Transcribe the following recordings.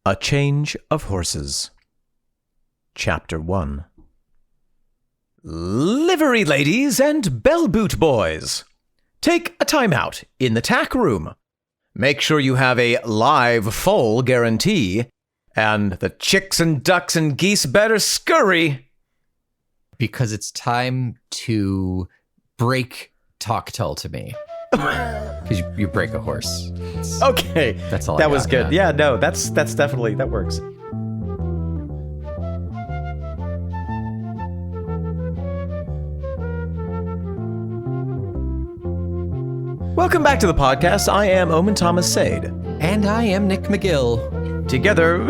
A Change of Horses. Chapter 1. Livery ladies and bell-boot boys, take a time out in the tack room. Make sure you have a live foal guarantee, and the chicks and ducks and geese better scurry. Because it's time to break Tull to me. Because you break a horse. Okay, that's all. That was good. Yeah, no, that's definitely, that works. Welcome back to the podcast. I am Omen Thomas Sade. And I am Nick McGill. Together,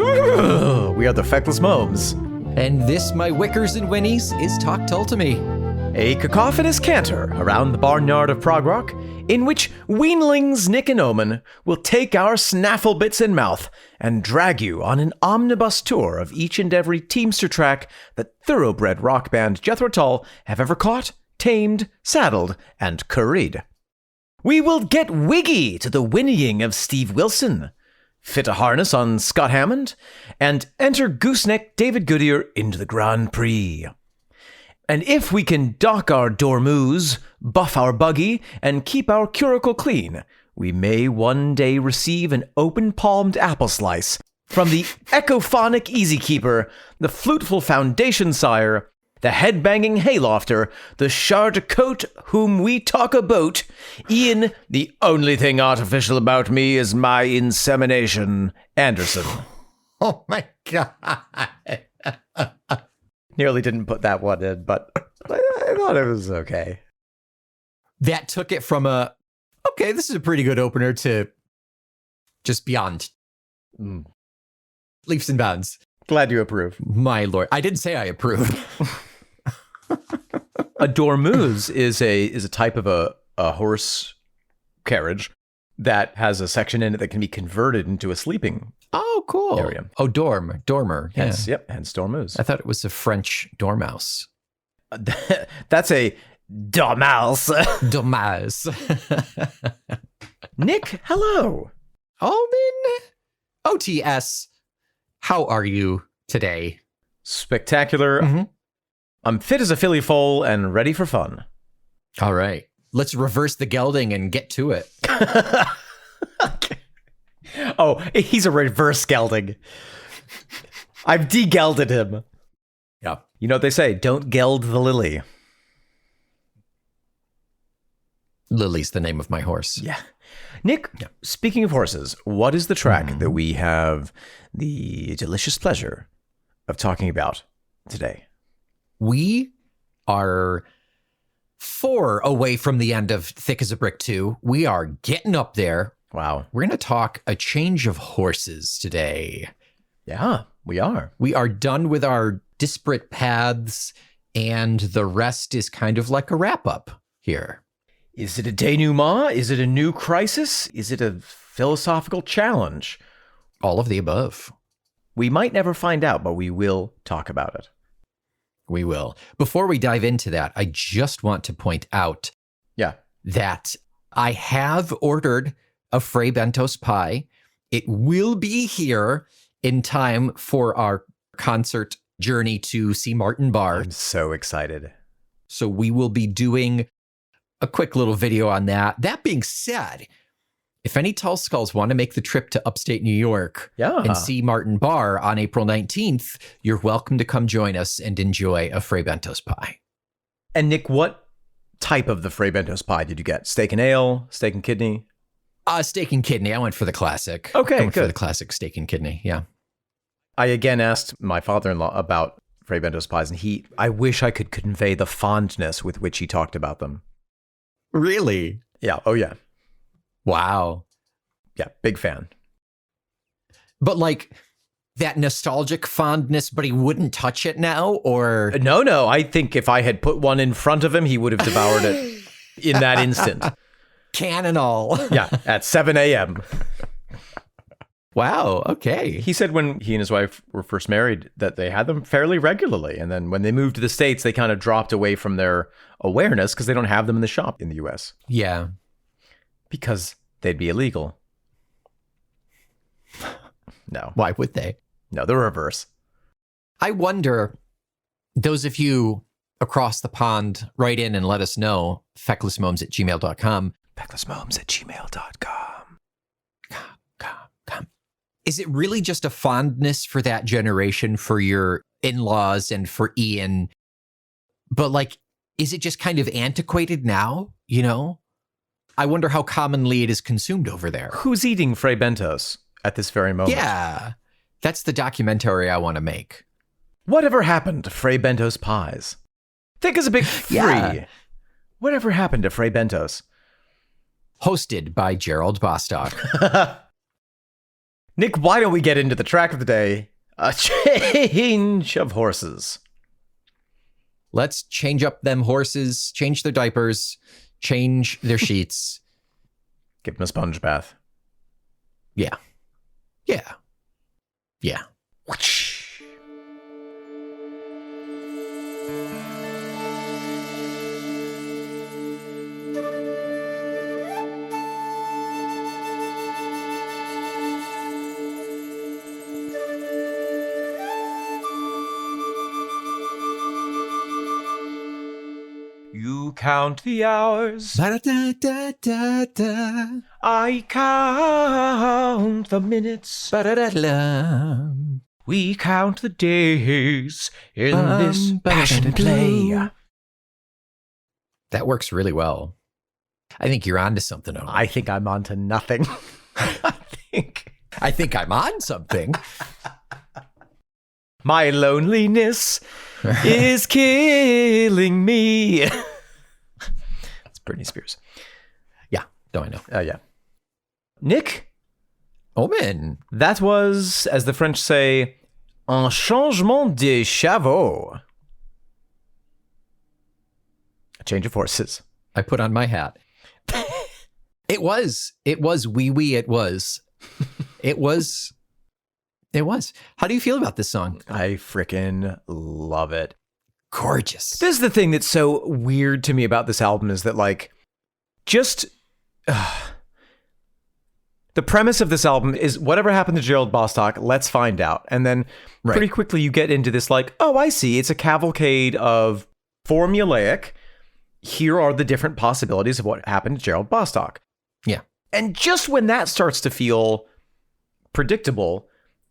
we are the Feckless Momes. And this, my Wickers and Winnies, is Tull to me. A cacophonous canter around the barnyard of Prog Rock, in which weanlings Nick and Omen will take our snaffle bits in mouth and drag you on an omnibus tour of each and every teamster track that thoroughbred rock band Jethro Tull have ever caught, tamed, saddled, and curried. We will get wiggy to the whinnying of Steve Wilson, fit a harness on Scott Hammond, and enter gooseneck David Goodyear into the Grand Prix. And if we can dock our dormouse, buff our buggy, and keep our curricle clean, we may one day receive an open-palmed apple slice from the echophonic easy-keeper, the fluteful foundation sire, the head-banging haylofter, the chardecote whom we talk about, Ian, the only thing artificial about me is my insemination, Anderson. Oh my God. Nearly didn't put that one in, but I thought it was okay. That took it from okay, this is a pretty good opener to just beyond. Leaps and bounds. Glad you approve. My lord. I didn't say I approve. A dormouse is a type of a horse carriage that has a section in it that can be converted into a sleeping cool area. Oh, dormer. Yes, Yeah. yep, hence dormouse. I thought it was a French dormouse. That's a dormouse. Dormouse. Nick, hello. Omen. OTS. How are you today? Spectacular. Mm-hmm. I'm fit as a filly foal and ready for fun. All right. Let's reverse the gelding and get to it. Okay. Oh, he's a reverse gelding. I've de-gelded him. Yeah. You know what they say, don't geld the lily. Lily's the name of my horse. Yeah. Nick, Speaking of horses, what is the track that we have the delicious pleasure of talking about today? We are 4 away from the end of Thick as a Brick 2. We are getting up there. Wow. We're going to talk A Change of Horses today. Yeah, we are. We are done with our disparate paths, and the rest is kind of like a wrap-up here. Is it a denouement? Is it a new crisis? Is it a philosophical challenge? All of the above. We might never find out, but we will talk about it. We will. Before we dive into that, I just want to point out that I have ordered a Fray Bentos pie. It will be here in time for our concert journey to see Martin Barr. I'm so excited. So we will be doing a quick little video on that. That being said, if any Tull Skulls want to make the trip to upstate New York and see Martin Barr on April 19th, you're welcome to come join us and enjoy a Fray Bentos pie. And Nick, what type of the Fray Bentos pie did you get? Steak and ale? Steak and kidney? Steak and kidney. I went for the classic. Okay, I went good. for the classic steak and kidney, yeah. I again asked my father-in-law about Fray Bentos pies, and I wish I could convey the fondness with which he talked about them. Really? Yeah. Oh, yeah. Wow. Yeah. Big fan. But like that nostalgic fondness, but he wouldn't touch it now, or? No. I think if I had put one in front of him, he would have devoured it in that instant. Can and all. Yeah. At 7 a.m. Wow. Okay. He said when he and his wife were first married that they had them fairly regularly. And then when they moved to the States, they kind of dropped away from their awareness because they don't have them in the shop in the U.S. Yeah. Because they'd be illegal. No. Why would they? No, the reverse. I wonder, those of you across the pond, write in and let us know. fecklessmomes@gmail.com. fecklessmomes@gmail.com. Is it really just a fondness for that generation, for your in-laws and for Ian? But like, is it just kind of antiquated now? You know? I wonder how commonly it is consumed over there. Who's eating Frey Bentos at this very moment? Yeah. That's the documentary I want to make. Whatever happened to Frey Bentos pies? Think is a big three. Yeah. Whatever happened to Frey Bentos? Hosted by Gerald Bostock. Nick, why don't we get into the track of the day? A change of horses. Let's change up them horses, change their diapers, change their sheets. Give them a sponge bath. Yeah. Yeah. Yeah. Whoosh. You count the hours. Ba-da-da-da-da-da. I count the minutes. Ba-da-da-da. We count the days in this passionate play. That works really well. I think you're onto something, Owen. I think I'm onto nothing. I think I'm on something. My loneliness is killing me. That's Britney Spears. Yeah, don't I know? Yeah. Nick? Omen. That was, as the French say, un changement de chevaux. A change of horses. I put on my hat. It was. It was. It was. How do you feel about this song? I frickin' love it. Gorgeous. This is the thing that's so weird to me about this album is that, like, just... the premise of this album is whatever happened to Gerald Bostock, let's find out. And then pretty quickly you get into this, like, oh, I see. It's a cavalcade of formulaic. Here are the different possibilities of what happened to Gerald Bostock. Yeah. And just when that starts to feel predictable,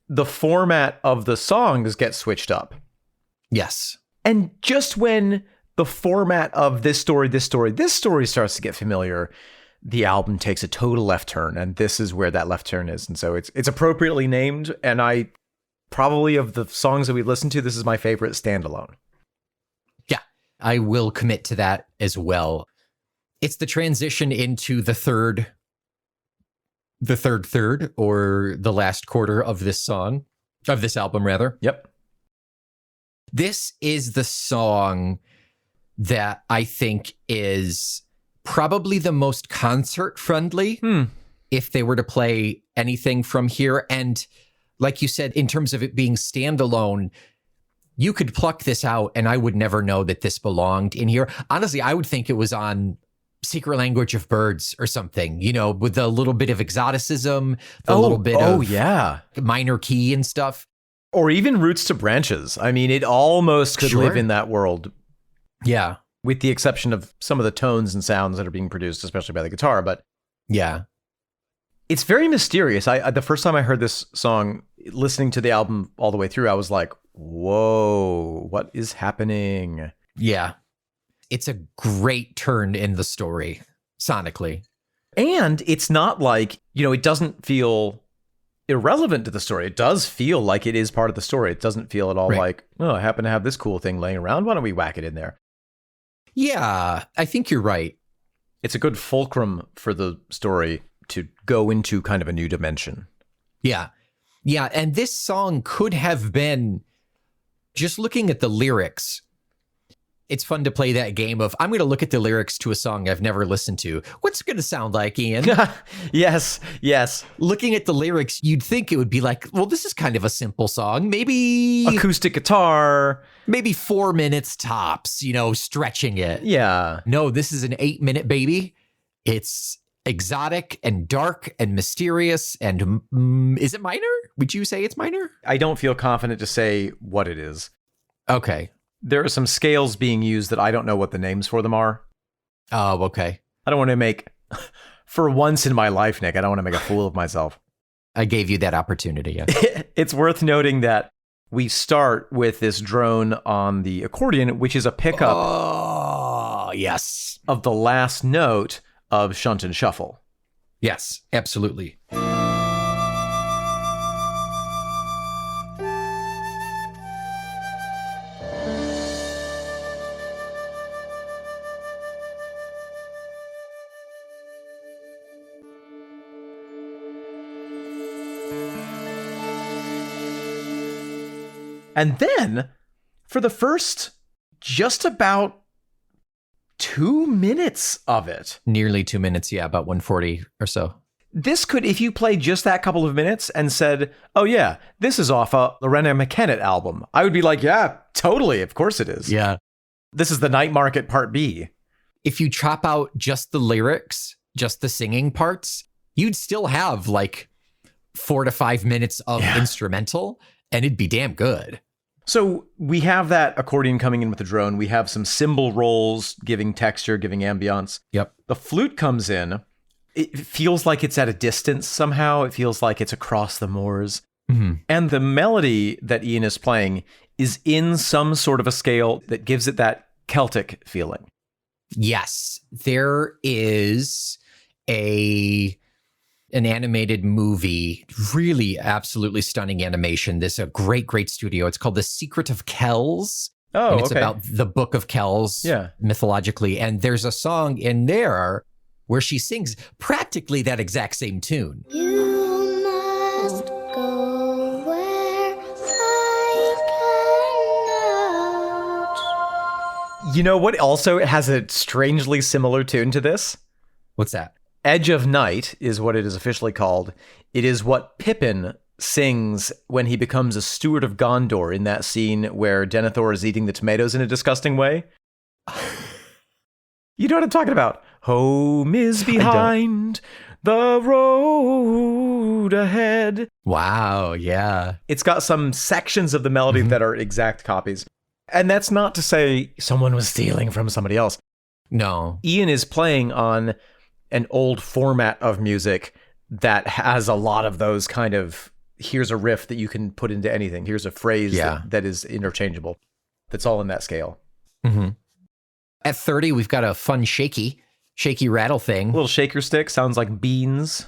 the format of the songs gets switched up. Yes. And just when the format of this story starts to get familiar, the album takes a total left turn, and this is where that left turn is. And so it's appropriately named, and I probably, of the songs that we listened to, this is my favorite standalone. Yeah, I will commit to that as well. It's the transition into the third, or the last quarter of this album, rather. Yep. This is the song that I think is probably the most concert friendly if they were to play anything from here. And like you said, in terms of it being standalone, you could pluck this out and I would never know that this belonged in here. Honestly, I would think it was on Secret Language of Birds or something, you know, with a little bit of exoticism, little bit of minor key and stuff. Or even Roots to Branches. I mean, it almost could live in that world. Yeah. With the exception of some of the tones and sounds that are being produced, especially by the guitar. But yeah, it's very mysterious. The first time I heard this song, listening to the album all the way through, I was like, whoa, what is happening? Yeah. It's a great turn in the story, sonically. And it's not like, it doesn't feel irrelevant to the story. It does feel like it is part of the story. It doesn't feel at all like, oh, I happen to have this cool thing laying around. Why don't we whack it in there? Yeah, I think you're right. It's a good fulcrum for the story to go into kind of a new dimension. Yeah. Yeah, and this song could have been, just looking at the lyrics, it's fun to play that game of, I'm going to look at the lyrics to a song I've never listened to. What's it going to sound like, Ian? Yes. Looking at the lyrics, you'd think it would be like, well, this is kind of a simple song. Maybe acoustic guitar. Maybe 4 minutes tops, stretching it. Yeah. No, this is an 8-minute baby. It's exotic and dark and mysterious. And is it minor? Would you say it's minor? I don't feel confident to say what it is. Okay. There are some scales being used that I don't know what the names for them are. Oh, okay. I don't want to make, for once in my life, Nick, I don't want to make a fool of myself. I gave you that opportunity. Yeah. It's worth noting that we start with this drone on the accordion, which is a pickup. Oh, yes. Of the last note of Shunt and Shuffle. Yes, absolutely. And then, for the first just about 2 minutes of it. Nearly 2 minutes, yeah, about 140 or so. This could, if you played just that couple of minutes and said, oh yeah, this is off a Lorena McKennitt album, I would be like, yeah, totally, of course it is. Yeah. This is the Night Market Part B. If you chop out just the lyrics, just the singing parts, you'd still have like 4 to 5 minutes of instrumental, and it'd be damn good. So we have that accordion coming in with the drone. We have some cymbal rolls giving texture, giving ambiance. Yep. The flute comes in. It feels like it's at a distance somehow. It feels like it's across the moors. Mm-hmm. And the melody that Ian is playing is in some sort of a scale that gives it that Celtic feeling. Yes. There is an animated movie, really absolutely stunning animation. This is a great, great studio. It's called The Secret of Kells. Oh, and it's okay. about the Book of Kells, mythologically. And there's a song in there where she sings practically that exact same tune. You must go where I cannot. You know what also has a strangely similar tune to this? What's that? Edge of Night is what it is officially called. It is what Pippin sings when he becomes a steward of Gondor in that scene where Denethor is eating the tomatoes in a disgusting way. You know what I'm talking about? Home is behind, the road ahead. Wow, yeah. It's got some sections of the melody that are exact copies. And that's not to say someone was stealing from somebody else. No. Ian is playing on an old format of music that has a lot of those kind of, here's a riff that you can put into anything. Here's a phrase that is interchangeable. That's all in that scale. Mm-hmm. At 30, we've got a fun shaky rattle thing. A little shaker stick, sounds like beans.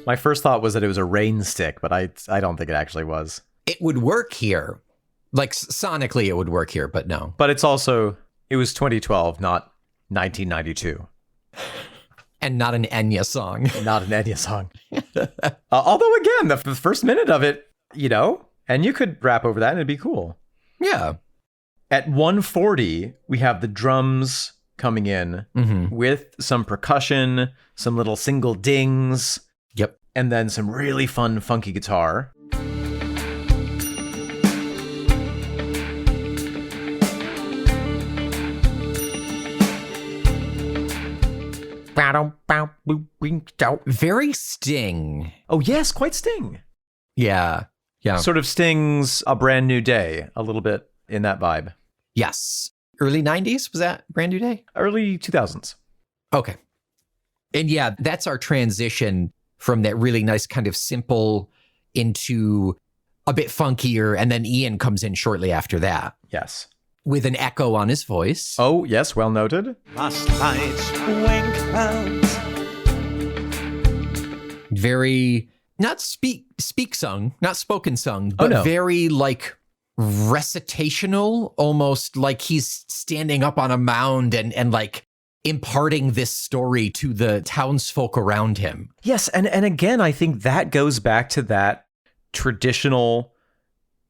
My first thought was that it was a rain stick, but I don't think it actually was. It would work here. Like sonically, it would work here, but no. But it was 2012, not 1992. And not an Enya song. Not an Enya song. Although, again, the first minute of it, and you could rap over that and it'd be cool. Yeah. At 140, we have the drums coming in with some percussion, some little single dings. Yep. And then some really fun, funky guitar. Very Sting. Oh, yes, quite Sting. Yeah. Yeah. Sort of Sting's A Brand New Day, a little bit in that vibe. Yes. Early 90s, was that Brand New Day? Early 2000s. Okay. And yeah, that's our transition from that really nice kind of simple into a bit funkier. And then Ian comes in shortly after that. Yes. With an echo on his voice. Oh, yes, well noted. Last night's wink out. Very, not speak sung, not spoken sung, but very like recitational, almost like he's standing up on a mound and like imparting this story to the townsfolk around him. Yes, and again, I think that goes back to that traditional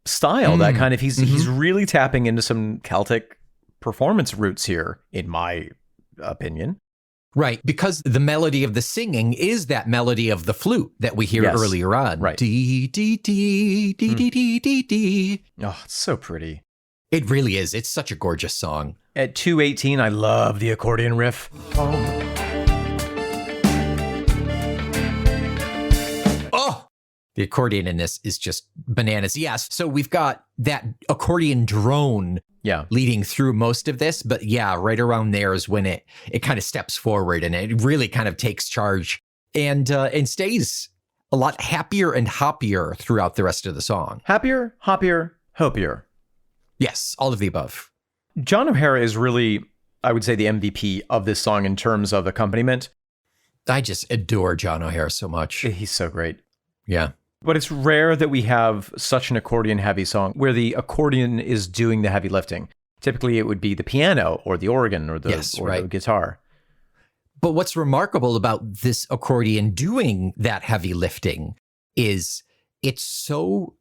style, that kind of, he's really tapping into some Celtic performance roots here, in my opinion. Right, because the melody of the singing is that melody of the flute that we hear earlier on. Right. Dee, dee, dee, dee, dee, dee, dee, dee. Oh, it's so pretty. It really is. It's such a gorgeous song. At 2:18, I love the accordion riff. Oh, the accordion in this is just bananas. Yes. So we've got that accordion drone leading through most of this. But yeah, right around there is when it kind of steps forward and it really kind of takes charge and stays a lot happier and hoppier throughout the rest of the song. Happier, hoppier, hopier. Yes, all of the above. John O'Hara is really, I would say, the MVP of this song in terms of accompaniment. I just adore John O'Hara so much. He's so great. Yeah. But it's rare that we have such an accordion-heavy song where the accordion is doing the heavy lifting. Typically, it would be the piano or the organ or the guitar. But what's remarkable about this accordion doing that heavy lifting is it's so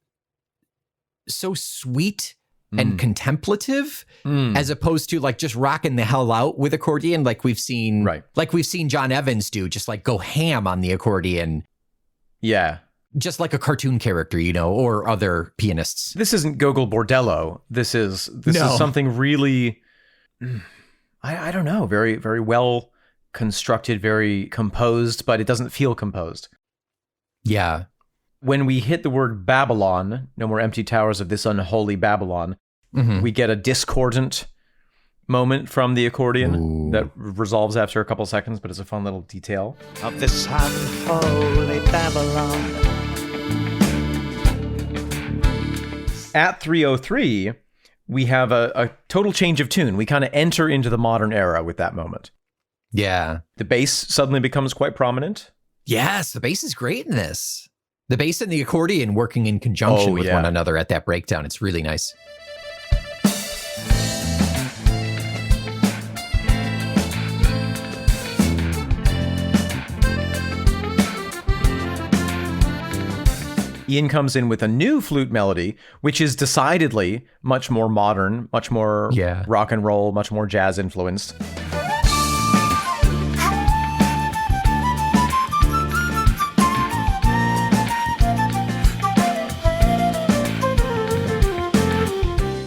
sweet and contemplative as opposed to like just rocking the hell out with accordion like we've seen John Evans do, just like go ham on the accordion. Yeah. Just like a cartoon character, or other pianists. This isn't Gogol Bordello. This is something really, I don't know, very, very well constructed, very composed, but it doesn't feel composed. Yeah. When we hit the word Babylon, no more empty towers of this unholy Babylon, we get a discordant moment from the accordion that resolves after a couple seconds, but it's a fun little detail. Of this unholy Babylon. At 3:03, we have a total change of tune. We kind of enter into the modern era with that moment. Yeah. The bass suddenly becomes quite prominent. Yes, the bass is great in this. The bass and the accordion working in conjunction with one another at that breakdown. It's really nice. Ian comes in with a new flute melody, which is decidedly much more modern, much more rock and roll, much more jazz influenced.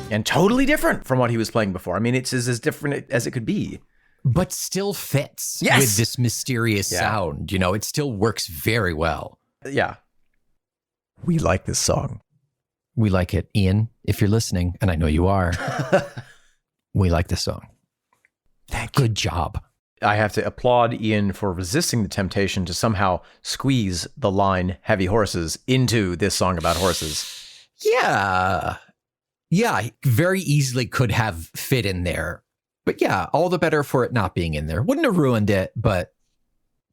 And totally different from what he was playing before. I mean, it's as different as it could be. But still fits with this mysterious sound. It still works very well. Yeah. We like this song. We like it. Ian, if you're listening, and I know you are, we like this song. Good job. I have to applaud Ian for resisting the temptation to somehow squeeze the line heavy horses into this song about horses. Yeah. Yeah, very easily could have fit in there. But yeah, all the better for it not being in there. Wouldn't have ruined it, but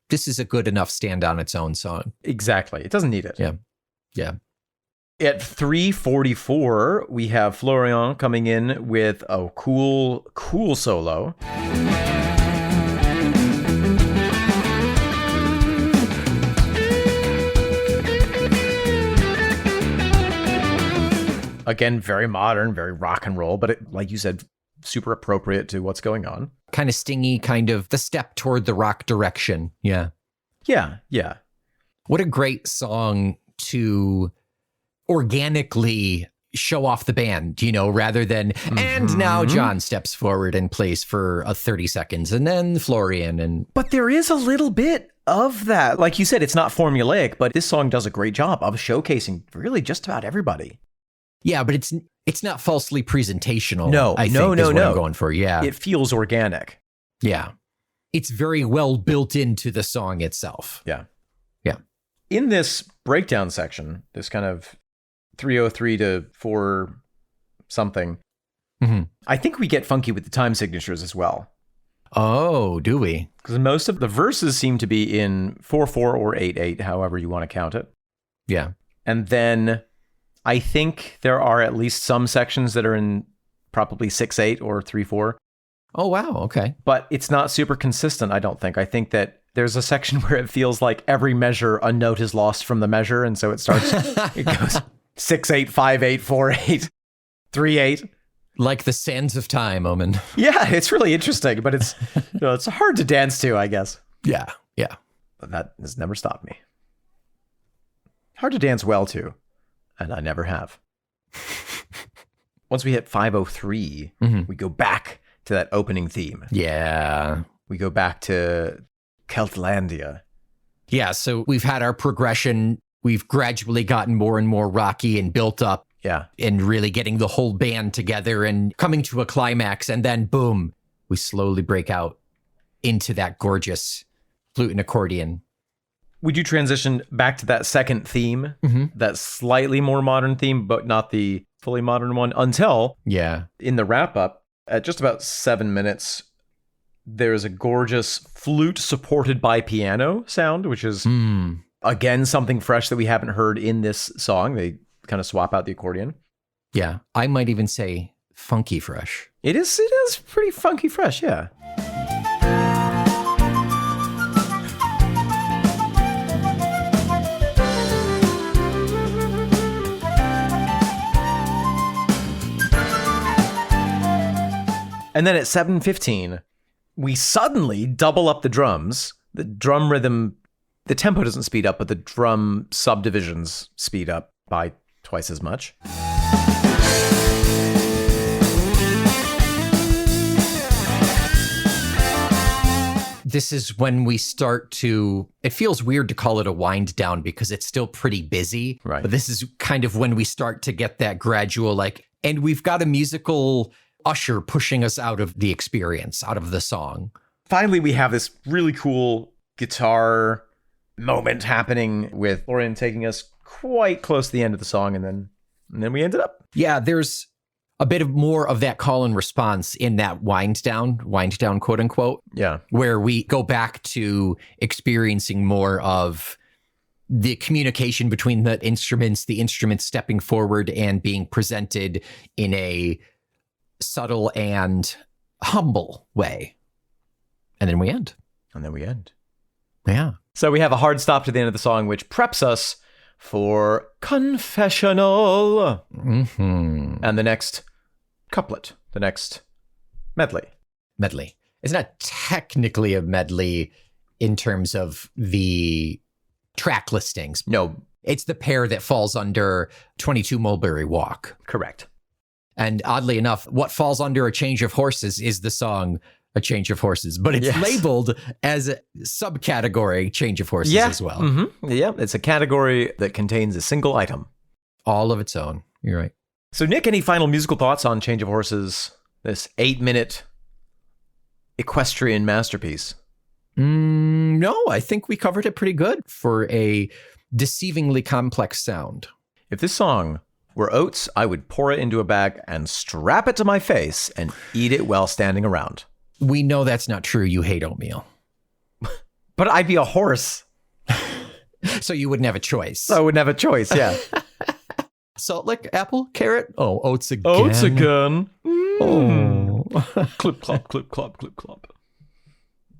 this is a good enough stand on its own song. Exactly. It doesn't need it. Yeah. Yeah. At 3:44, we have Florian coming in with a cool solo. Again, very modern, very rock and roll, but it, like you said, super appropriate to what's going on. Kind of stingy, kind of the step toward the rock direction. Yeah. Yeah, yeah. What a great song to organically show off the band, rather than, and now John steps forward and plays for 30 seconds and then Florian. But there is a little bit of that. Like you said, it's not formulaic, but this song does a great job of showcasing really just about everybody. Yeah, but it's not falsely presentational. No, I think is what I'm going for. Yeah. It feels organic. Yeah. It's very well built into the song itself. Yeah. Yeah. In this breakdown section, this kind of 3:03 to 4 something, I think we get funky with the time signatures as well. Oh, do we? Because most of the verses seem to be in 4/4 or 8/8, however you want to count it. Yeah. And then I think there are at least some sections that are in probably 6/8 or 3/4. Oh, wow. Okay. But it's not super consistent, I don't think. I think that there's a section where it feels like every measure, a note is lost from the measure. And so it starts, it goes 6/8, 5/8, 4/8, 3/8. Like the sands of time, Omen. Yeah, it's really interesting, but it's it's hard to dance to, I guess. Yeah, yeah. But that has never stopped me. Hard to dance well to, and I never have. once we hit 503, we go back to that opening theme. Yeah. We go back to Celtlandia. Yeah, so we've had our progression. We've gradually gotten more and more rocky and built up. Yeah. And really getting the whole band together and coming to a climax. And then, boom, we slowly break out into that gorgeous flute and accordion. We do transition back to that second theme, that slightly more modern theme, but not the fully modern one, until in the wrap-up, at just about 7 minutes, there's a gorgeous flute supported by piano sound, which is, again, something fresh that we haven't heard in this song. They kind of swap out the accordion. Yeah, I might even say funky fresh. It is pretty funky fresh, yeah. And then at 7:15, we suddenly double up the drums. The drum rhythm, the tempo doesn't speed up, but the drum subdivisions speed up by twice as much. This is when we start to, it feels weird to call it a wind down because it's still pretty busy. Right. But this is kind of when we start to get that gradual, and we've got a musical usher pushing us out of the experience, out of the song. Finally, we have this really cool guitar moment happening with Florian taking us quite close to the end of the song, and then we ended up. Yeah, there's a bit of more of that call and response in that wind down, quote unquote. Yeah. Where we go back to experiencing more of the communication between the instruments stepping forward and being presented in a subtle and humble way. And then we end. Yeah. So we have a hard stop to the end of the song, which preps us for confessional. And the next couplet, the next medley. It's not technically a medley in terms of the track listings. No. It's the pair that falls under 22 Mulberry Walk. Correct. And oddly enough, what falls under A Change of Horses is the song A Change of Horses, but it's labeled as a subcategory Change of Horses as well. Yeah, it's a category that contains a single item. All of its own. You're right. So Nick, any final musical thoughts on Change of Horses, this 8-minute equestrian masterpiece? No, I think we covered it pretty good for a deceivingly complex sound. If this song were oats, I would pour it into a bag and strap it to my face and eat it while standing around. We know that's not true. You hate oatmeal. But I'd be a horse. So you wouldn't have a choice. I wouldn't have a choice, yeah. Salt lick, apple, carrot. Oh, oats again. Oats again. Oh. Clip, clop, clip, clop, clip, clop.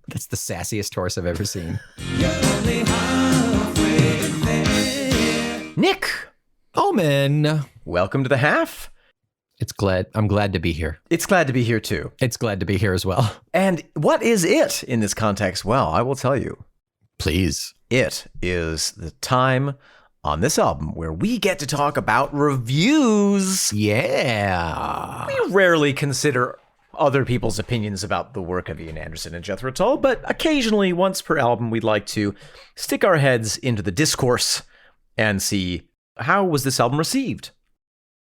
That's the sassiest horse I've ever seen. Nick. Omen. Welcome to the half. I'm glad to be here. It's glad to be here too. It's glad to be here as well. And what is it in this context? Well, I will tell you. Please. It is the time on this album where we get to talk about reviews. Yeah. We rarely consider other people's opinions about the work of Ian Anderson and Jethro Tull, but occasionally, once per album, we'd like to stick our heads into the discourse and see how was this album received.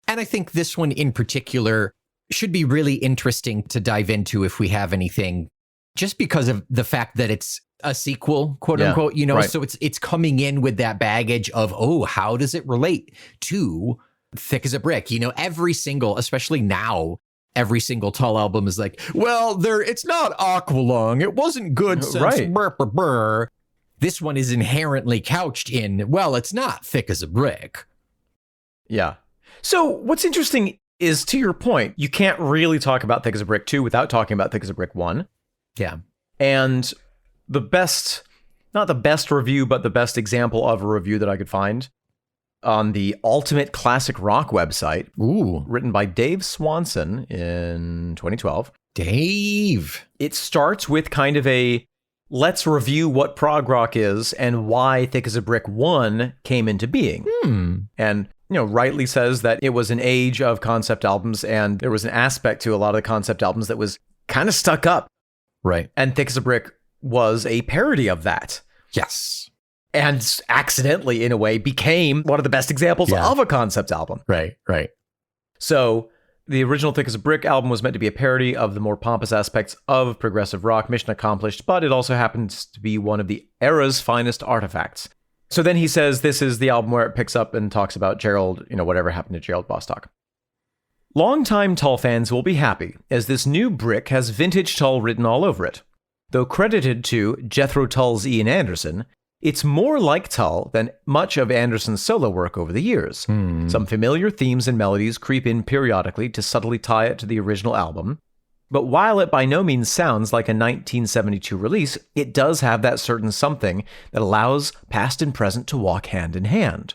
And I think this one in particular should be really interesting to dive into if we have anything, just because of the fact that it's a sequel, quote unquote, right. So it's coming in with that baggage of, how does it relate to Thick as a Brick? Every single, especially now, every single Tull album is like, well, it's not Aqualung. It wasn't good since right. Brr, brr, brr. This one is inherently couched in, well, it's not Thick as a Brick. Yeah. So what's interesting is, to your point, you can't really talk about Thick as a Brick 2 without talking about Thick as a Brick 1. Yeah. And the best, not the best review, but the best example of a review that I could find on the Ultimate Classic Rock website, written by Dave Swanson in 2012. Dave. It starts with kind of a, let's review what prog rock is and why Thick as a Brick 1 came into being. And rightly says that it was an age of concept albums, and there was an aspect to a lot of the concept albums that was kind of stuck up. Right. And Thick as a Brick was a parody of that. Yes. And accidentally, in a way, became one of the best examples of a concept album. Right. So the original Thick as a Brick album was meant to be a parody of the more pompous aspects of progressive rock. Mission accomplished, but it also happens to be one of the era's finest artifacts. So then he says this is the album where it picks up and talks about Gerald, whatever happened to Gerald Bostock. Longtime Tull fans will be happy, as this new brick has vintage Tull written all over it. Though credited to Jethro Tull's Ian Anderson, it's more like Tull than much of Anderson's solo work over the years. Some familiar themes and melodies creep in periodically to subtly tie it to the original album. But while it by no means sounds like a 1972 release, it does have that certain something that allows past and present to walk hand in hand.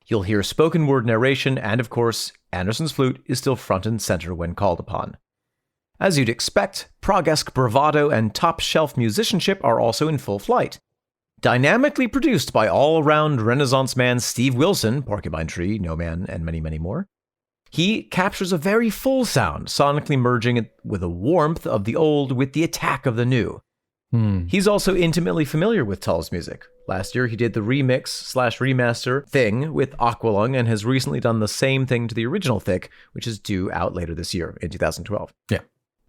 You'll hear spoken word narration, and of course, Anderson's flute is still front and center when called upon. As you'd expect, prog-esque bravado and top-shelf musicianship are also in full flight. Dynamically produced by all-around Renaissance man Steve Wilson, Porcupine Tree, No Man, and many, many more, he captures a very full sound, sonically merging it with a warmth of the old with the attack of the new. He's also intimately familiar with Tull's music. Last year, he did the remix/remaster thing with Aqualung and has recently done the same thing to the original Thick, which is due out later this year in 2012. Yeah.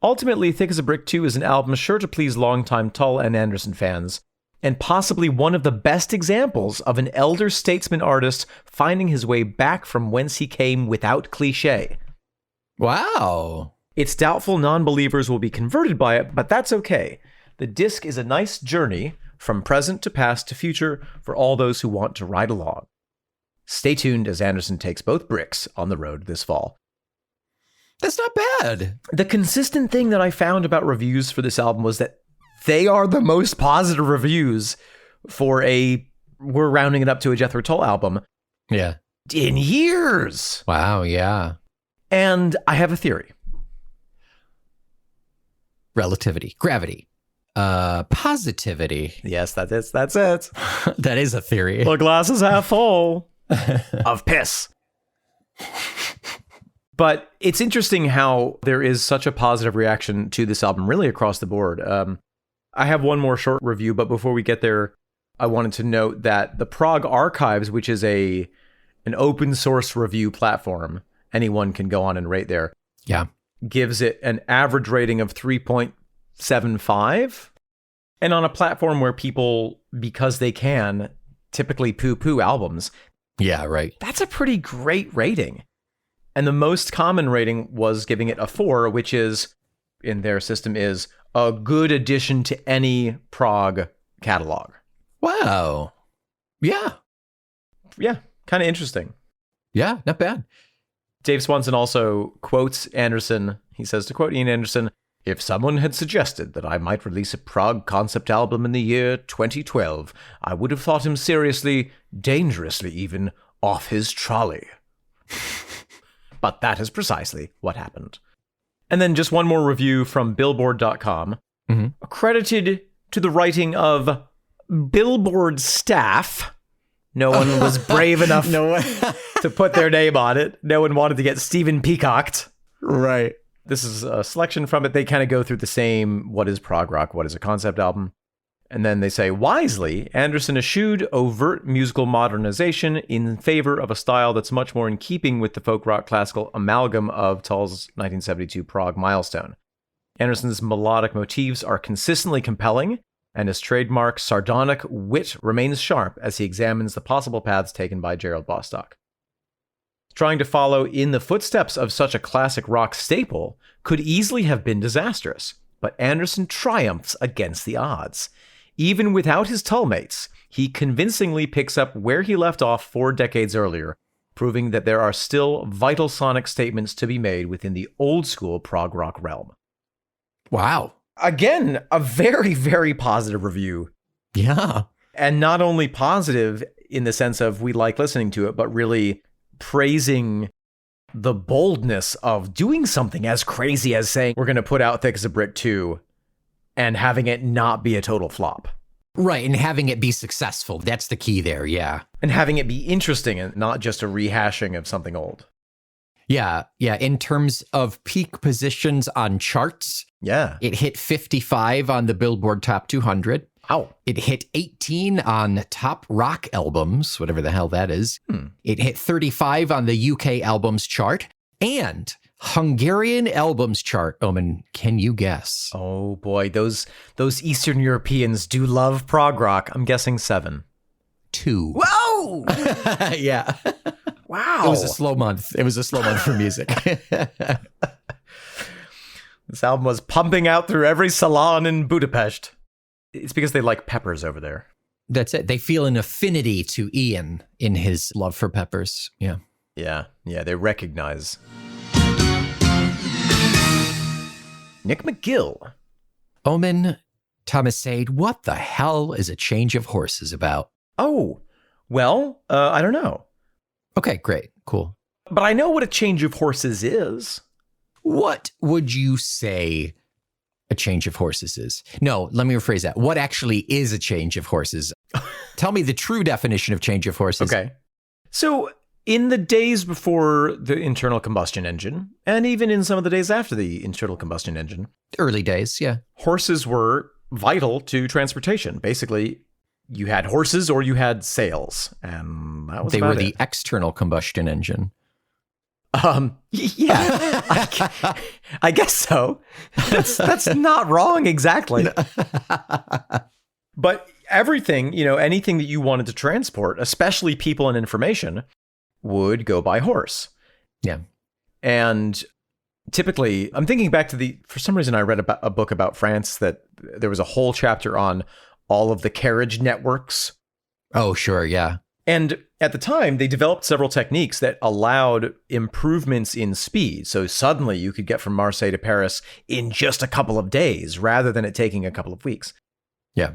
Ultimately, Thick as a Brick 2 is an album sure to please longtime Tull and Anderson fans, and possibly one of the best examples of an elder statesman artist finding his way back from whence he came without cliché. Wow. It's doubtful non-believers will be converted by it, but that's okay. The disc is a nice journey from present to past to future for all those who want to ride along. Stay tuned as Anderson takes both bricks on the road this fall. That's not bad. The consistent thing that I found about reviews for this album was that they are the most positive reviews for we're rounding it up to a Jethro Tull album. Yeah. In years. Wow, yeah. And I have a theory. Relativity. Gravity. Positivity. Yes, that's it. That is a theory. The glass is half full of piss. But it's interesting how there is such a positive reaction to this album, really across the board. I have one more short review, but before we get there, I wanted to note that the Prog Archives, which is an open source review platform, anyone can go on and rate there. Yeah. Gives it an average rating of 3.75. And on a platform where people, because they can, typically poo-poo albums. Yeah, right. That's a pretty great rating. And the most common rating was giving it a 4, which is, in their system, is a good addition to any prog catalog. Wow. Yeah. Yeah, kind of interesting. Yeah, not bad. Dave Swanson also quotes Anderson. He says, to quote Ian Anderson, "If someone had suggested that I might release a prog concept album in the year 2012, I would have thought him seriously, dangerously even, off his trolley." But that is precisely what happened. And then just one more review from Billboard.com, credited to the writing of Billboard staff. No one was brave enough to put their name on it. No one wanted to get Stephen Peacocked. Right. This is a selection from it. They kind of go through the same, what is prog rock, what is a concept album? And then they say, wisely, Anderson eschewed overt musical modernization in favor of a style that's much more in keeping with the folk rock classical amalgam of Tull's 1972 prog milestone. Anderson's melodic motifs are consistently compelling, and his trademark sardonic wit remains sharp as he examines the possible paths taken by Gerald Bostock. Trying to follow in the footsteps of such a classic rock staple could easily have been disastrous, but Anderson triumphs against the odds. Even without his Tullmates, he convincingly picks up where he left off 4 decades earlier, proving that there are still vital sonic statements to be made within the old-school prog rock realm. Wow. Again, a very, very positive review. Yeah. And not only positive in the sense of we like listening to it, but really praising the boldness of doing something as crazy as saying we're going to put out Thick as a Brick 2 and having it not be a total flop. Right, and having it be successful. That's the key there, yeah. And having it be interesting and not just a rehashing of something old. Yeah. In terms of peak positions on charts, it hit 55 on the Billboard Top 200. Wow. It hit 18 on Top Rock Albums, whatever the hell that is. It hit 35 on the UK Albums chart and Hungarian Albums chart. Omen, can you guess? Oh boy, those Eastern Europeans do love prog rock. I'm guessing 7. 2. Whoa! Yeah. Wow. It was a slow month. It was a slow month for music. This album was pumping out through every salon in Budapest. It's because they like peppers over there. That's it. They feel an affinity to Ian in his love for peppers. Yeah. Yeah, they recognize. Nick McGill. Omen, Thomas Sade, what the hell is a change of horses about? Oh, well, I don't know. Okay, great. Cool. But I know what a change of horses is. What would you say a change of horses is? No, let me rephrase that. What actually is a change of horses? Tell me the true definition of change of horses. Okay. So in the days before the internal combustion engine, and even in some of the days after the internal combustion engine. Early days, yeah. Horses were vital to transportation. Basically, you had horses or you had sails, and that was They about were the it. external combustion engine. Yeah, I guess so. That's not wrong exactly. But everything, anything that you wanted to transport, especially people and information, would go by horse. Yeah. And typically, I'm thinking back to for some reason I read a book about France that there was a whole chapter on all of the carriage networks. Oh, sure, yeah. And at the time, they developed several techniques that allowed improvements in speed. So suddenly you could get from Marseille to Paris in just a couple of days rather than it taking a couple of weeks. Yeah.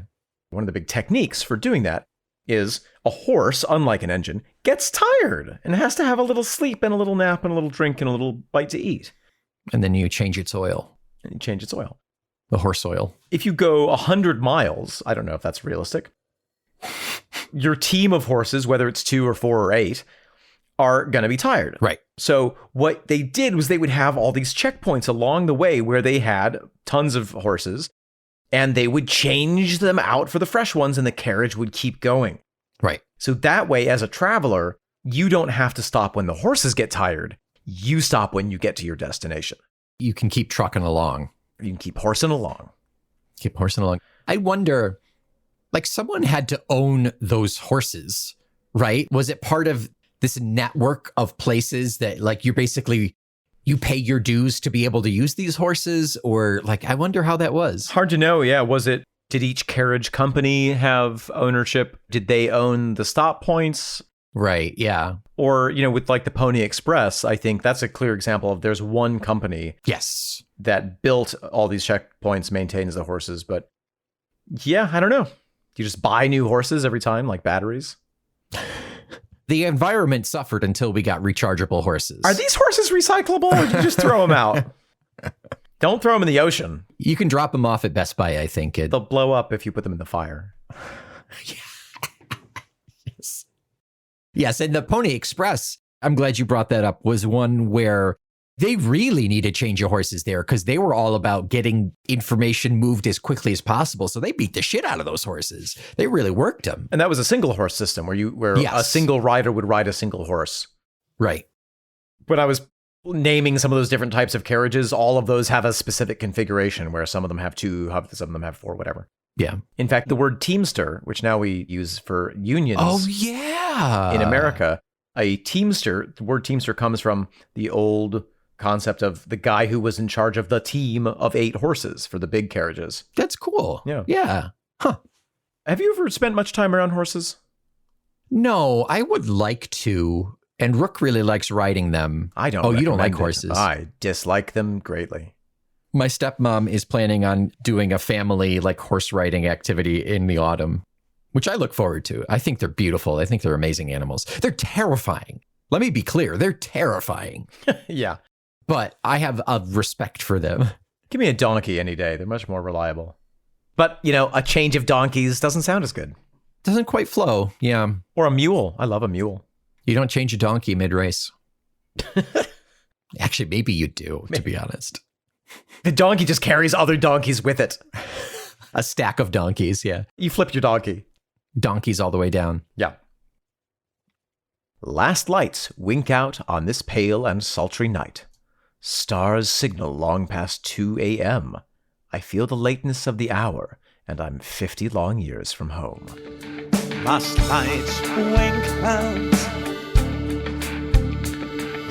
One of the big techniques for doing that is a horse, unlike an engine, gets tired and has to have a little sleep and a little nap and a little drink and a little bite to eat. And then you change its oil. And you change its oil. The horse oil. If you go 100 miles, I don't know if that's realistic, your team of horses, whether it's 2 or 4 or 8, are going to be tired. Right. So what they did was they would have all these checkpoints along the way where they had tons of horses, and they would change them out for the fresh ones, and the carriage would keep going. Right. So that way, as a traveler, you don't have to stop when the horses get tired. You stop when you get to your destination. You can keep trucking along. You can keep horsing along. Keep horsing along. I wonder, someone had to own those horses, right? Was it part of this network of places that you pay your dues to be able to use these horses? Or I wonder how that was. Hard to know. Yeah. Did each carriage company have ownership? Did they own the stop points? Right. Yeah. Or, with the Pony Express, I think that's a clear example of there's one company. Yes. That built all these checkpoints, maintains the horses. But yeah, I don't know. Do you just buy new horses every time, like batteries? The environment suffered until we got rechargeable horses. Are these horses recyclable, or do you just throw them out? Don't throw them in the ocean. You can drop them off at Best Buy, I think. They'll blow up if you put them in the fire. Yes. Yes, and the Pony Express, I'm glad you brought that up, was one where they really needed change of horses there because they were all about getting information moved as quickly as possible. So they beat the shit out of those horses. They really worked them. And that was a single horse system where a single rider would ride a single horse. Right. When I was naming some of those different types of carriages, all of those have a specific configuration where some of them have 2, some of them have 4, whatever. Yeah. In fact, the word teamster, which now we use for unions. Oh, yeah. In America, the word teamster comes from the old concept of the guy who was in charge of the team of 8 horses for the big carriages. That's cool. Yeah. Yeah. Huh. Have you ever spent much time around horses? No, I would like to. And Rook really likes riding them. I don't. Oh, you don't like recommend it. horses? I dislike them greatly. My stepmom is planning on doing a family horse riding activity in the autumn, which I look forward to. I think they're beautiful. I think they're amazing animals. They're terrifying. Let me be clear. They're terrifying. Yeah. But I have a respect for them. Give me a donkey any day. They're much more reliable. But, a change of donkeys doesn't sound as good. Doesn't quite flow. Yeah. Or a mule. I love a mule. You don't change a donkey mid-race. Actually, maybe you do, to be honest. The donkey just carries other donkeys with it. A stack of donkeys, yeah. You flip your donkey. Donkeys all the way down. Yeah. Last lights wink out on this pale and sultry night. Stars signal long past 2 a.m. I feel the lateness of the hour, and I'm 50 long years from home. Last lights wink out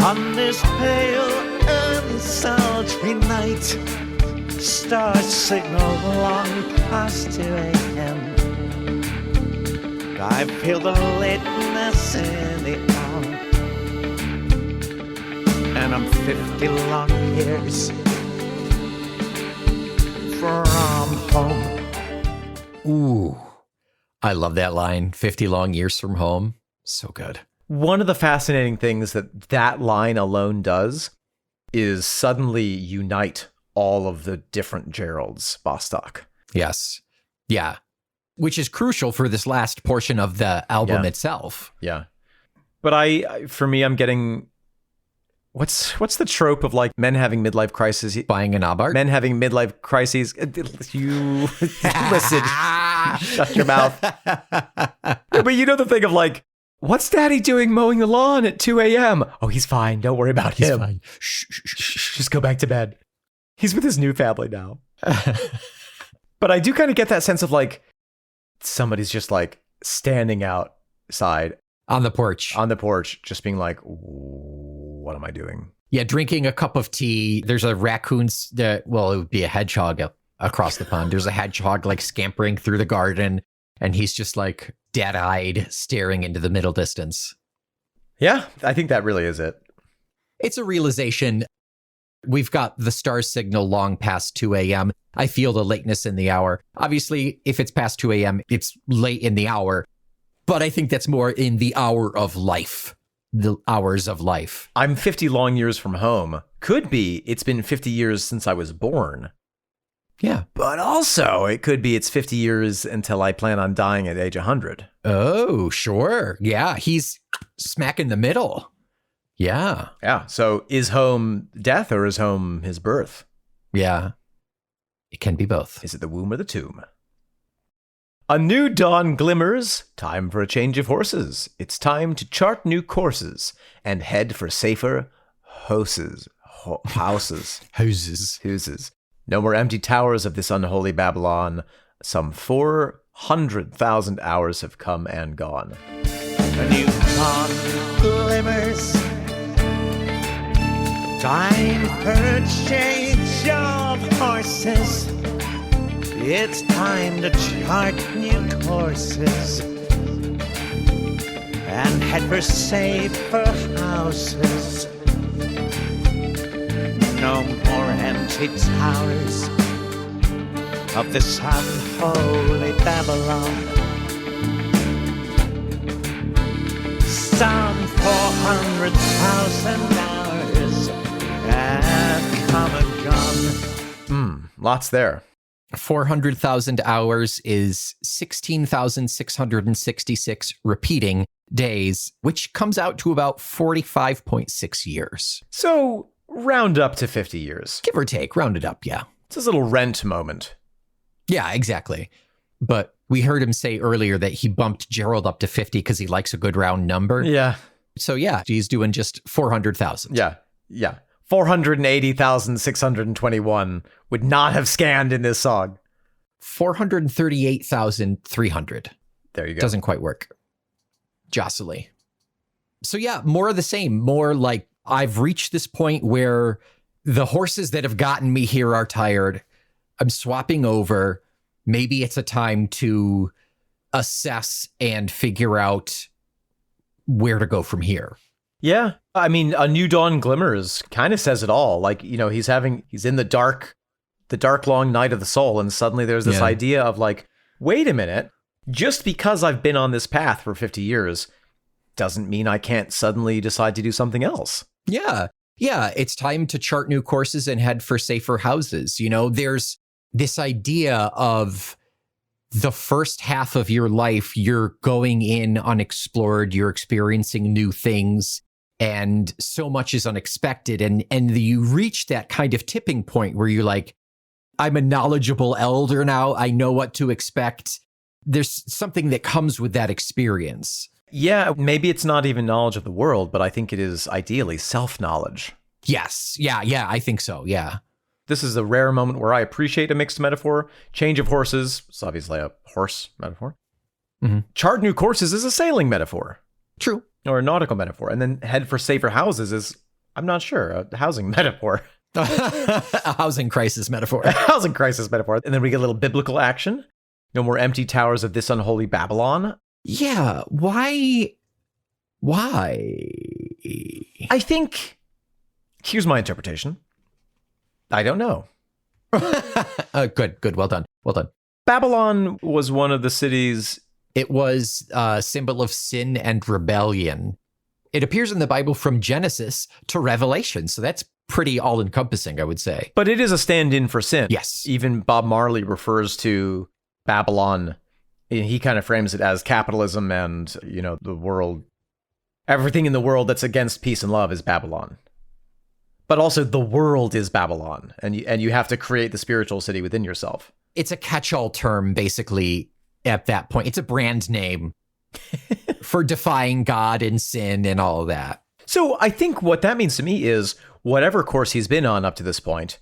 on this pale and sultry night. Stars signal long past 2 a.m. I feel the lateness in the hour, and I'm 50 long years from home. Ooh, I love that line. 50 long years from home. So good. One of the fascinating things that line alone does is suddenly unite all of the different Geralds, Bostock. Yes. Yeah. Which is crucial for this last portion of the album itself. Yeah. But for me, I'm getting... What's the trope of like men having midlife crises? Buying an Abarth? Men having midlife crises. You listen. Shut your mouth. But you know the thing of like, what's Daddy doing mowing the lawn at 2 a.m.? Oh, he's fine. Don't worry about him. Fine. Shh, just go back to bed. He's with his new family now. But I do kind of get that sense of like somebody's just like standing outside on the porch, just being like, what am I doing? Yeah, drinking a cup of tea. There's a raccoon. It would be a hedgehog across the pond. There's a hedgehog like scampering through the garden, and he's just like dead-eyed, staring into the middle distance. Yeah, I think that really is it. It's a realization. We've got the star signal long past 2 a.m. I feel the lateness in the hour. Obviously, if it's past 2 a.m., it's late in the hour. But I think that's more in the hour of life. The hours of life. I'm 50 long years from home. Could be it's been 50 years since I was born. Yeah. But also, it could be it's 50 years until I plan on dying at age 100. Oh, sure. Yeah, he's smack in the middle. Yeah. Yeah. So is home death or is home his birth? Yeah. It can be both. Is it the womb or the tomb? A new dawn glimmers. Time for a change of horses. It's time to chart new courses and head for safer houses. Houses. No more empty towers of this unholy Babylon. Some 400,000 hours have come and gone. A new dawn glimmers. Time for a change of horses. It's time to chart new courses and head for safer houses. No more empty towers of this unholy Babylon. Some 400,000 hours have come and gone. Lots there. 400,000 hours is 16,666 repeating days, which comes out to about 45.6 years. So round up to 50 years. Give or take, round it up, yeah. It's his little Rent moment. Yeah, exactly. But we heard him say earlier that he bumped Gerald up to 50 because he likes a good round number. Yeah. So yeah, he's doing just 400,000. Yeah. 480,621 would not have scanned in this song. 438,300. There you go. Doesn't quite work. Jostly. So yeah, more of the same. More like I've reached this point where the horses that have gotten me here are tired. I'm swapping over. Maybe it's a time to assess and figure out where to go from here. Yeah. I mean, A New Dawn Glimmers kind of says it all. Like, he's in the dark long night of the soul. And suddenly there's this idea of like, wait a minute, just because I've been on this path for 50 years doesn't mean I can't suddenly decide to do something else. Yeah. Yeah. It's time to chart new courses and head for safer houses. There's this idea of the first half of your life, you're going in unexplored, you're experiencing new things, and so much is unexpected. And you reach that kind of tipping point where you're like, I'm a knowledgeable elder now. I know what to expect. There's something that comes with that experience. Yeah, maybe it's not even knowledge of the world, but I think it is ideally self-knowledge. Yes. Yeah, I think so. Yeah. This is a rare moment where I appreciate a mixed metaphor. Change of horses, it's obviously a horse metaphor. Mm-hmm. Chart new courses is a sailing metaphor. True. Or a nautical metaphor. And then head for safer houses is, I'm not sure, a housing metaphor. A housing crisis metaphor. A housing crisis metaphor. And then we get a little biblical action. No more empty towers of this unholy Babylon. Yeah. Why? I think, here's my interpretation. I don't know. Good. Well done. Babylon was one of the cities. It was a symbol of sin and rebellion. It appears in the Bible from Genesis to Revelation. So that's pretty all-encompassing, I would say. But it is a stand-in for sin. Yes. Even Bob Marley refers to Babylon. He kind of frames it as capitalism and, the world. Everything in the world that's against peace and love is Babylon. But also the world is Babylon, and you have to create the spiritual city within yourself. It's a catch-all term, basically, at that point. It's a brand name for defying God and sin and all of that. So I think what that means to me is whatever course he's been on up to this point,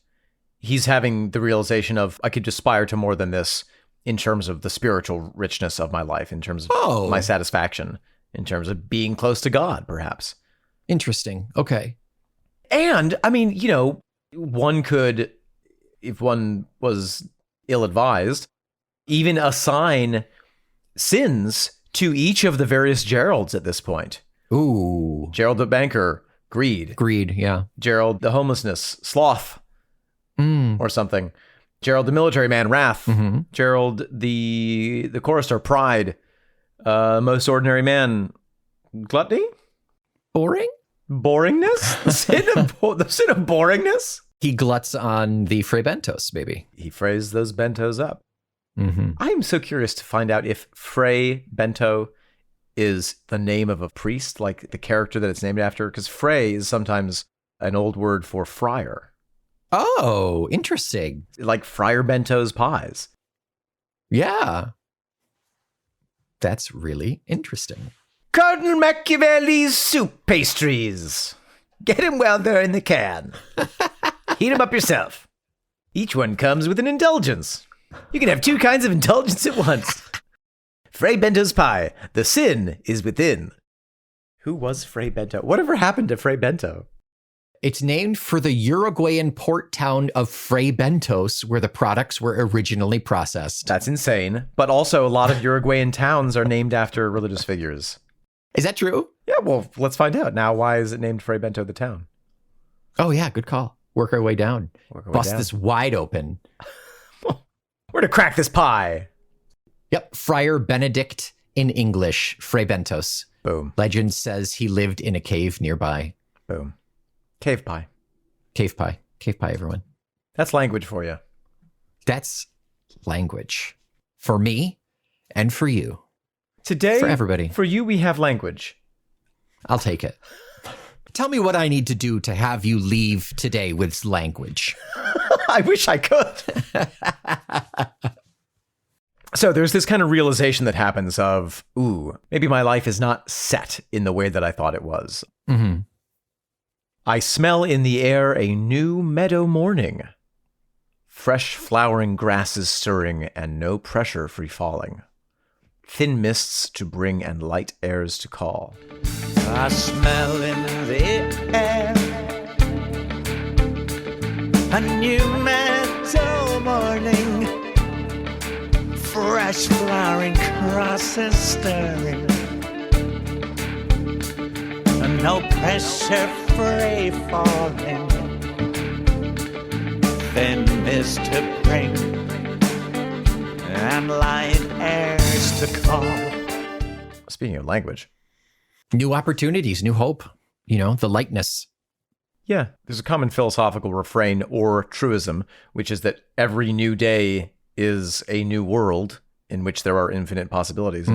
he's having the realization of, I could aspire to more than this in terms of the spiritual richness of my life, in terms of my satisfaction, in terms of being close to God, perhaps. Interesting. Okay. And, I mean, one could, if one was ill-advised, even assign sins to each of the various Geralds at this point. Ooh. Gerald the banker, greed. Greed, yeah. Gerald the homelessness, sloth, or something. Gerald the military man, wrath. Mm-hmm. Gerald the chorister, pride. Most ordinary man, gluttony? Boring? Boringness? The sin of boringness? He gluts on the Fray Bentos, maybe. He frays those bentos up. Mm-hmm. I am so curious to find out if Fray Bento is the name of a priest, like the character that it's named after, because Fray is sometimes an old word for friar. Oh, interesting. Like Friar Bento's pies. Yeah. That's really interesting. Cardinal Machiavelli's soup pastries. Get 'em while they're in the can. Heat 'em up yourself. Each one comes with an indulgence. You can have two kinds of indulgence at once. Fray Bento's pie. The sin is within. Who was Fray Bento? Whatever happened to Fray Bento? It's named for the Uruguayan port town of Fray Bentos, where the products were originally processed. That's insane. But also, a lot of Uruguayan towns are named after religious figures. Is that true? Yeah, well, let's find out. Now, why is it named Fray Bento the town? Oh, yeah, good call. Work our way down. Bust this wide open. We're to crack this pie. Yep, Friar Benedict in English, Fray Bentos. Boom. Legend says he lived in a cave nearby. Boom. Cave pie. Cave pie. Cave pie, everyone. That's language for you. That's language. For me and for you. Today, for everybody. For you, we have language. I'll take it. Tell me what I need to do to have you leave today with language. I wish I could. So there's this kind of realization that happens of, maybe my life is not set in the way that I thought it was. Mm-hmm. I smell in the air a new meadow morning. Fresh flowering grasses stirring and no pressure free falling. Thin mists to bring and light airs to call. I smell in the air a new meadow morning. Fresh flowering crosses stirring, and no pressure free falling. Thin mist to bring and light airs to call. Speaking of language. New opportunities, new hope, the lightness. Yeah, there's a common philosophical refrain or truism, which is that every new day is a new world, in which there are infinite possibilities.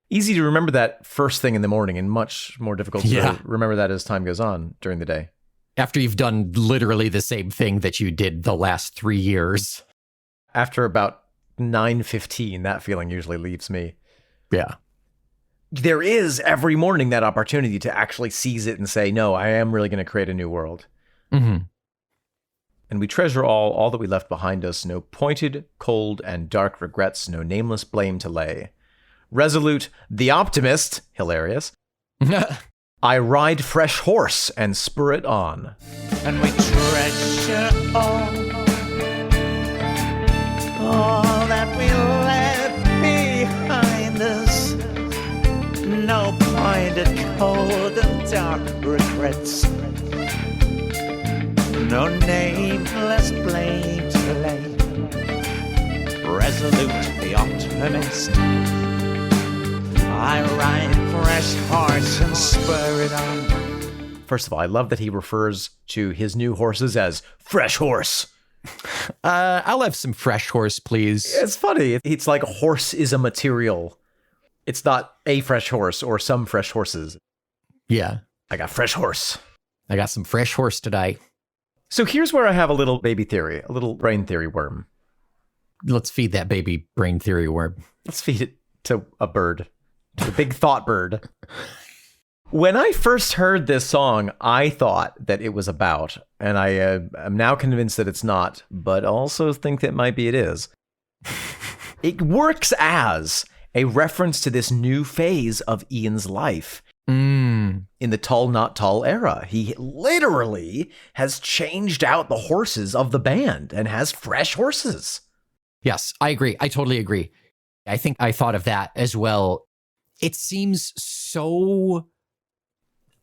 Easy to remember that first thing in the morning and much more difficult to remember that as time goes on during the day. After you've done literally the same thing that you did the last 3 years. After about 9:15, that feeling usually leaves me. Yeah. There is every morning that opportunity to actually seize it and say, no, I am really going to create a new world. Mm-hmm. And we treasure all that we left behind us, no pointed, cold, and dark regrets, no nameless blame to lay. Resolute, the optimist, hilarious. I ride fresh horse and spur it on. And we treasure all that we left behind us. No pointed, cold, and dark regrets. No nameless blame to lay. Resolute, the optimist. I ride fresh horse and spur it on. First of all, I love that he refers to his new horses as fresh horse. I'll have some fresh horse, please. It's funny. It's like horse is a material. It's not a fresh horse or some fresh horses. Yeah. I got fresh horse. I got some fresh horse today. So here's where I have a little baby theory, a little brain theory worm. Let's feed that baby brain theory worm. Let's feed it to a bird, to the big thought bird. When I first heard this song, I thought that it was about, and I am now convinced that it's not, but also think that maybe it is. It works as a reference to this new phase of Ian's life. In the Tull Not Tull era. He literally has changed out the horses of the band and has fresh horses. Yes, I agree. I totally agree. I think I thought of that as well. It seems so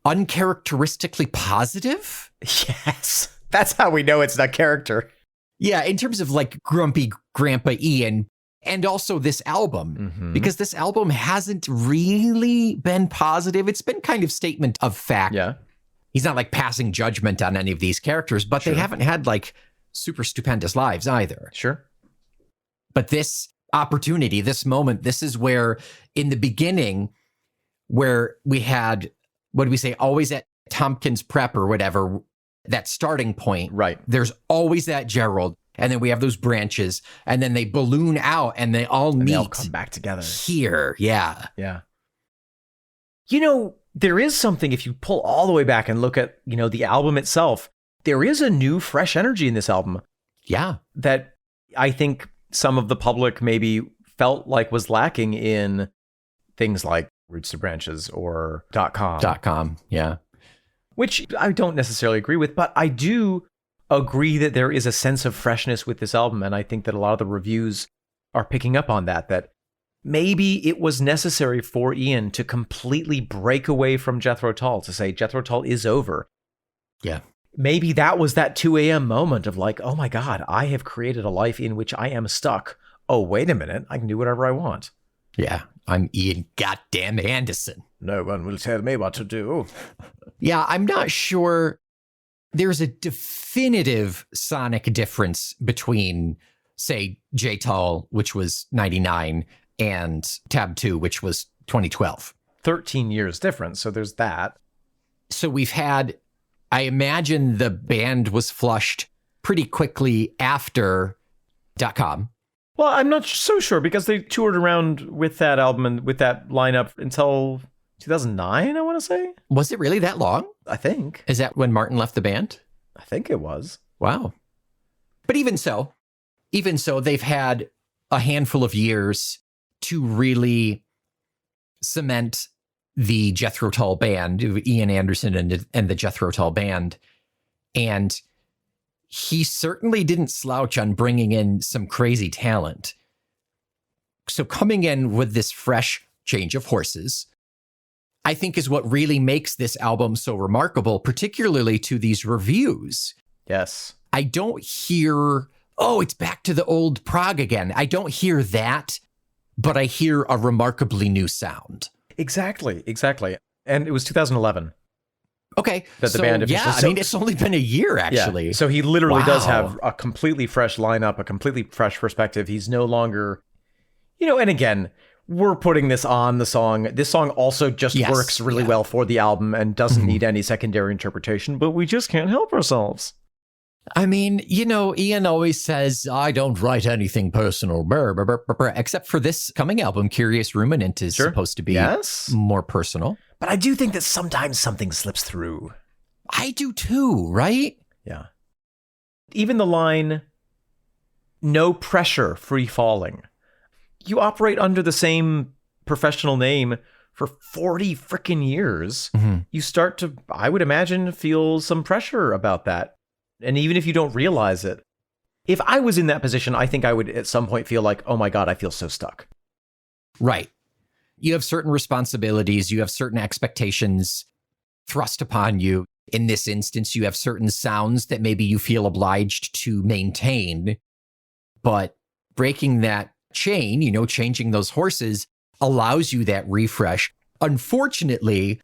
uncharacteristically positive. Yes, that's how we know it's not character. Yeah, in terms of like grumpy Grandpa Ian. And also this album, because this album hasn't really been positive. It's been kind of statement of fact. Yeah. He's not like passing judgment on any of these characters, but they haven't had like super stupendous lives either. Sure. But this opportunity, this moment, this is where in the beginning, where we had, what do we say, always at Tompkins Prep or whatever, that starting point. Right. There's always that Gerald. And then we have those branches, and then they balloon out, and they all meet. They all come back together. Here, yeah. Yeah. You know, there is something, if you pull all the way back and look at, you know, the album itself, there is a new, fresh energy in this album. Yeah. That I think some of the public maybe felt like was lacking in things like Roots to Branches or .com. .com, yeah. Which I don't necessarily agree with, but I do agree that there is a sense of freshness with this album, and I think that a lot of the reviews are picking up on that maybe it was necessary for Ian to completely break away from Jethro Tull, to say Jethro Tull is over. Yeah. Maybe that was that 2 a.m. moment of like, oh my God, I have created a life in which I am stuck. Oh, wait a minute, I can do whatever I want. Yeah, I'm Ian goddamn Anderson. No one will tell me what to do. Yeah, I'm not sure there's a definitive sonic difference between, say, J Tull, which was 99, and Tab 2, which was 2012. 13 years difference, so there's that. So we've had, I imagine the band was flushed pretty quickly after .com. Well, I'm not so sure, because they toured around with that album and with that lineup until 2009, I want to say. Was it really that long? I think. Is that when Martin left the band? I think it was. Wow. But even so, they've had a handful of years to really cement the Jethro Tull band, Ian Anderson and the Jethro Tull band. And he certainly didn't slouch on bringing in some crazy talent. So coming in with this fresh change of horses, I think is what really makes this album so remarkable, particularly to these reviews. Yes. I don't hear, oh, it's back to the old prog again. I don't hear that, but I hear a remarkably new sound. Exactly. And it was 2011. Okay. That the band officially... Yeah, I mean, it's only been a year, actually. Yeah. So he literally does have a completely fresh lineup, a completely fresh perspective. He's no longer... And again, we're putting this on the song. This song also just works really well for the album and doesn't need any secondary interpretation, but we just can't help ourselves. I mean, Ian always says, I don't write anything personal, except for this coming album, Curious Ruminant is supposed to be more personal. But I do think that sometimes something slips through. I do too, right? Yeah. Even the line, no pressure, free falling. You operate under the same professional name for 40 freaking years. You start to, I would imagine, feel some pressure about that. And even if you don't realize it, if I was in that position, I think I would at some point feel like, oh my God, I feel so stuck. Right. You have certain responsibilities. You have certain expectations thrust upon you. In this instance, you have certain sounds that maybe you feel obliged to maintain. But breaking that chain, changing those horses allows you that refresh. Unfortunately,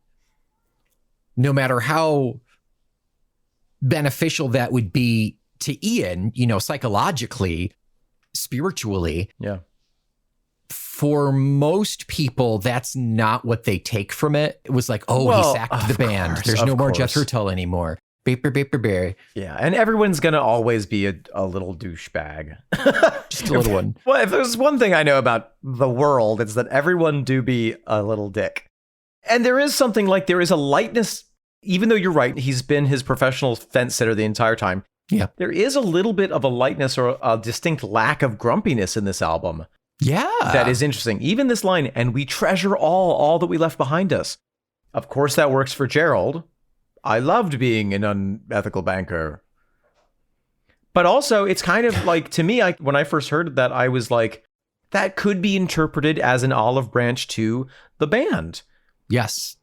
no matter how beneficial that would be to Ian, psychologically, spiritually. Yeah. For most people, that's not what they take from it. It was like, he sacked the band. There's no more Jethro Tull anymore. Yeah, and everyone's going to always be a little douchebag. Just a little one. Well, if there's one thing I know about the world, it's that everyone do be a little dick. And there is something like, there is a lightness. Even though you're right, he's been his professional fence sitter the entire time. Yeah. There is a little bit of a lightness or a distinct lack of grumpiness in this album. Yeah. That is interesting. Even this line, and we treasure all that we left behind us. Of course, that works for Gerald. I loved being an unethical banker. But also, it's kind of like, to me, when I first heard that, I was like, that could be interpreted as an olive branch to the band. Yes.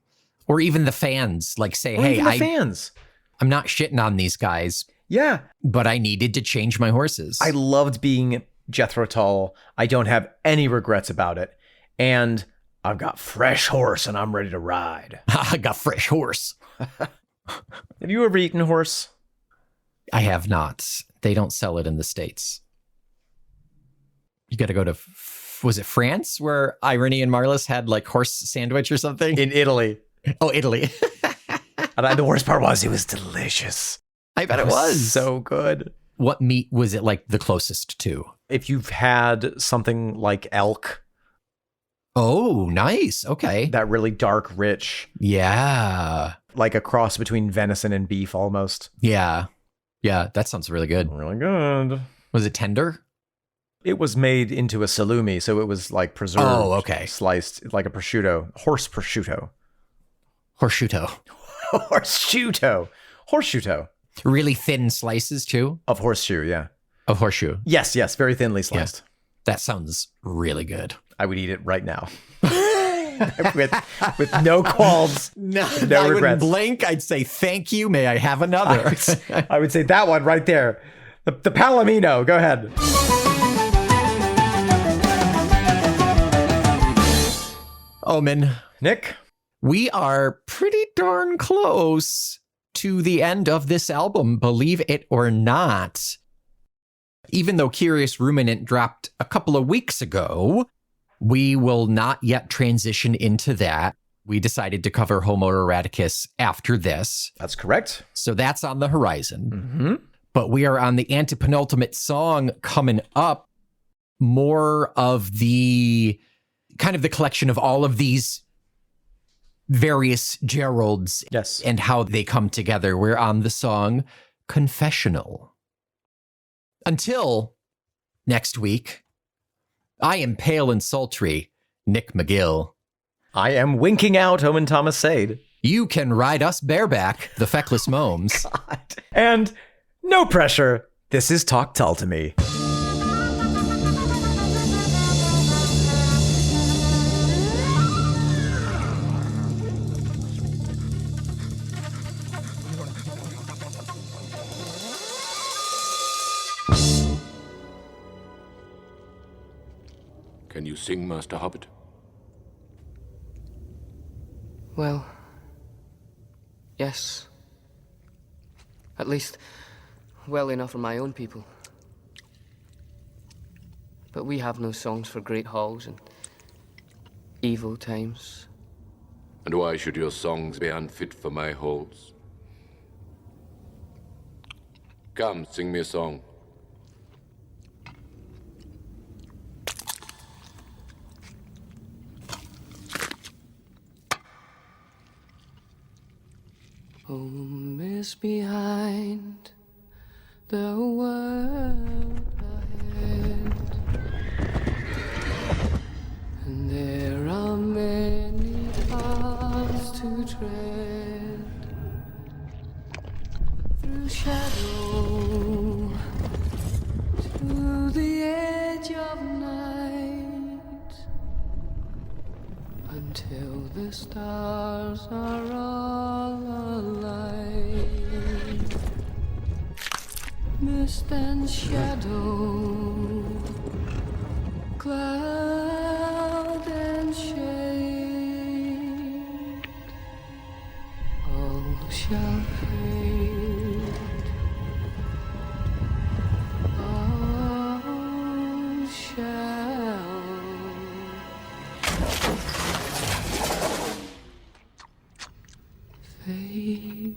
Or even the fans, like say, fans. I'm not shitting on these guys. Yeah. But I needed to change my horses. I loved being Jethro Tull. I don't have any regrets about it. And I've got fresh horse and I'm ready to ride. I got fresh horse. Have you ever eaten horse? I have not. They don't sell it in the States. You got to go to, was it France where Irene and Marlis had like horse sandwich or something? In Italy. Oh, Italy. And the worst part was it was delicious. I bet it was. So good. What meat was it like the closest to? If you've had something like elk. Oh, nice. Okay. That really dark, rich. Yeah. Like a cross between venison and beef almost. Yeah. Yeah, that sounds really good. Really good. Was it tender? It was made into a salumi, so it was like preserved. Oh, okay. Sliced like a prosciutto. Horse prosciutto. Horseshoe. Horseshoe. Really thin slices too? Of horseshoe, yeah. Of horseshoe. Yes, very thinly sliced. Yeah. That sounds really good. I would eat it right now. with no qualms. No I regrets. Wouldn't blink. I'd say, thank you. May I have another? I would say that one right there. The Palomino. Go ahead. Omen. Nick? We are pretty darn close to the end of this album, believe it or not. Even though Curious Ruminant dropped a couple of weeks ago, we will not yet transition into that. We decided to cover Homo eroticus after this. That's correct. So that's on the horizon. Mm-hmm. But we are on the antepenultimate song coming up. More of the kind of the collection of all of these various Geralds, yes, and how they come together. We're on the song Confessional. Until next week, I am pale and sultry, Nick McGill. I am winking out, Owen Thomas Sade. You can ride us bareback, the feckless Momes. God. And no pressure. This is Talk Tull to Me. Can you sing, Master Hobbit? Well, yes. At least, well enough for my own people. But we have no songs for great halls and evil times. And why should your songs be unfit for my halls? Come, sing me a song. Home is behind, the world ahead, and there are many paths to tread. Through shadow, to the edge of night, until the stars are all alight. Mist and shadow, cloud and shade, all shall fade, all shall fade.